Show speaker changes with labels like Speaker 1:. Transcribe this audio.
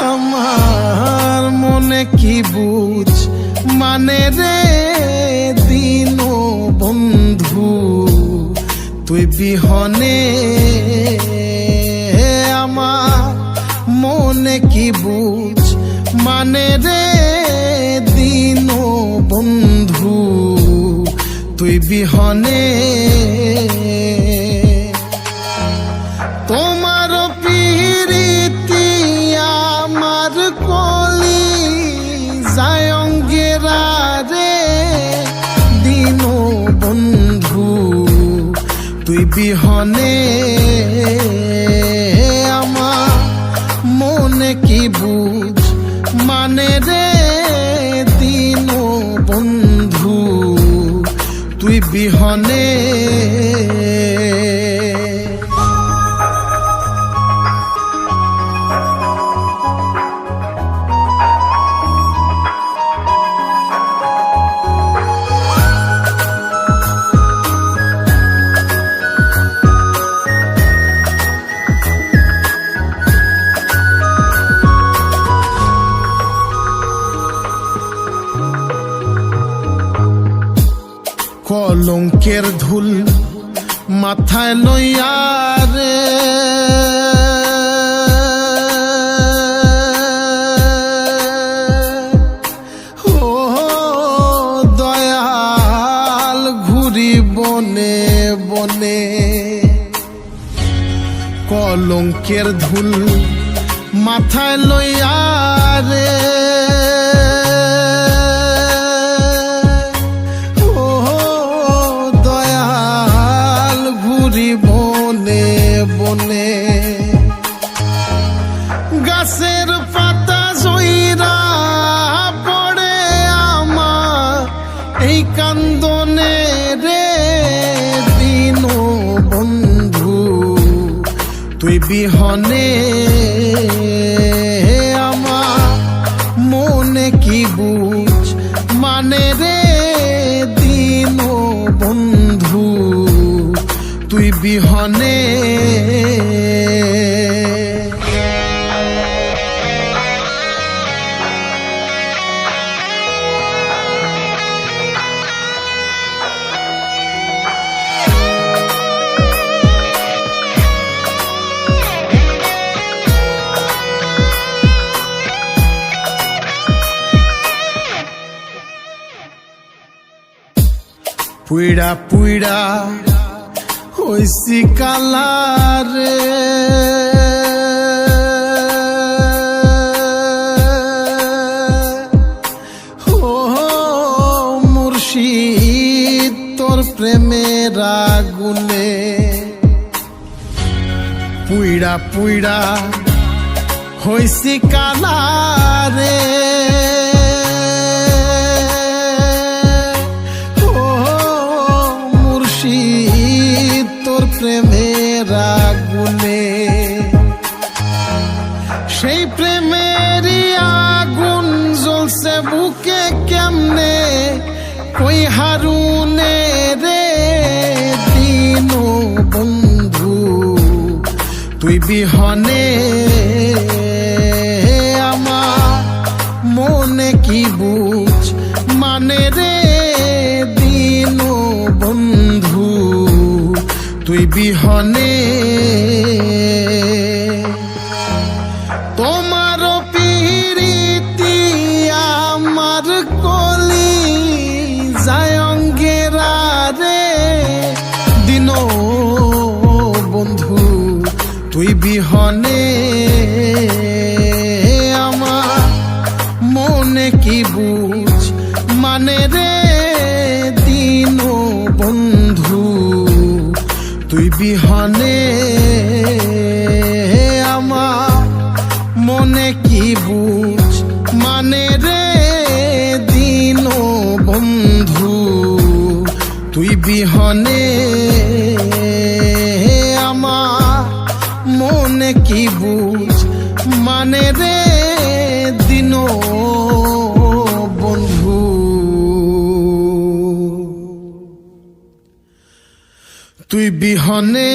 Speaker 1: আমার মনে কি বুঝ মানে রে দিন বন্ধু তুই বিহনে আমার মনে কি বুঝ মানে রে দিন বন্ধু তুই বিহনে তোমার পীরিতি আমার কলি যায় অঙ্গেরা রে দিন বন্ধু তুই বিহনে আমার মনে কি বুঝ মানে রে দিন বন্ধু তুই বিহনে কলঙ্কের ধুল মাথায় লইয়া রে ও দয়াল ঘুরি বনে বনে কলঙ্কের ধুল মাথায় লইয়া রে বনে বনে গাছের পাতা জইরা পড়ে আমার এই কান্দনে রে দিন বন্ধু তুই বিহনে আমার মনে কি বুঝ মানে রে দিন বন্ধু তুই বিহনে পুইড়া পুইড়া হইছি কালারে ও মুর্শিদ তোর প্রেমের আগুনে পুইড়া পুইড়া হইছি কালারে প্রেমের আগুনে সেই প্রেমেরই আগুন জ্বলছে বুকে কেমনে কই হারুনে রে দিন বন্ধু তুই বিহনে আমার মনে কি বুঝ মানে রে দিন বন্ধু তুই বিহনে তোমার পীরিতি আমার কলি যায় অঙ্গেরা রে দিন বন্ধু তুই বিহনে আমার মনে কি বুঝ মানে রে দিন বন্ধু তুই বিহনে আমার মনে কি বুঝ মানে রে দিন বন্ধু তুই বিহনে আমার মনে কি বুঝ মানে রে দিন বন্ধু। তুই বিহনে